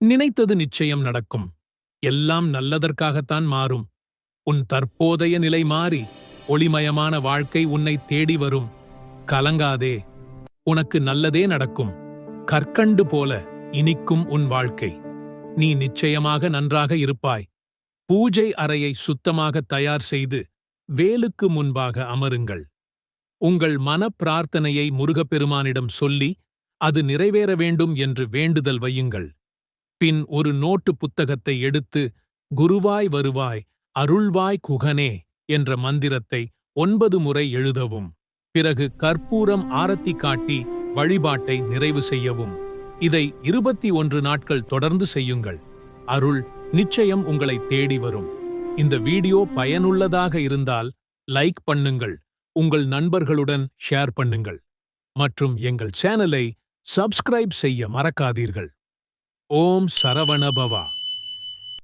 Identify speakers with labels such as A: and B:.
A: நினைத்தது நிச்சயம் நடக்கும். எல்லாம் நல்லதற்காகத்தான் மாறும். உன் தற்போதைய நிலை மாறி ஒளிமயமான வாழ்க்கை உன்னை தேடி வரும். கலங்காதே, உனக்கு நல்லதே நடக்கும். கற்கண்டு போல இனிக்கும் உன் வாழ்க்கை. நீ நிச்சயமாக நன்றாக இருப்பாய். பூஜை அறையை சுத்தமாக தயார் செய்து வேலுக்கு முன்பாக அமருங்கள். உங்கள் மன பிரார்த்தனையை முருகப்பெருமானிடம் சொல்லி அது நிறைவேற வேண்டும் என்று வேண்டுதல் வையுங்கள். பின் ஒரு நோட்டு புத்தகத்தை எடுத்து குருவாய் வருவாய் அருள்வாய் குகனே என்ற மந்திரத்தை 9 முறை எழுதவும். பிறகு கற்பூரம் ஆரத்தி காட்டி வழிபாட்டை நிறைவு செய்யவும். இதை 21 நாட்கள் தொடர்ந்து செய்யுங்கள். அருள் நிச்சயம் உங்களை தேடி வரும். இந்த வீடியோ பயனுள்ளதாக இருந்தால் லைக் பண்ணுங்கள், உங்கள் நண்பர்களுடன் ஷேர் பண்ணுங்கள் மற்றும் எங்கள் சேனலை சப்ஸ்கிரைப் செய்ய மறக்காதீர்கள். ஓம் சரவண பவா.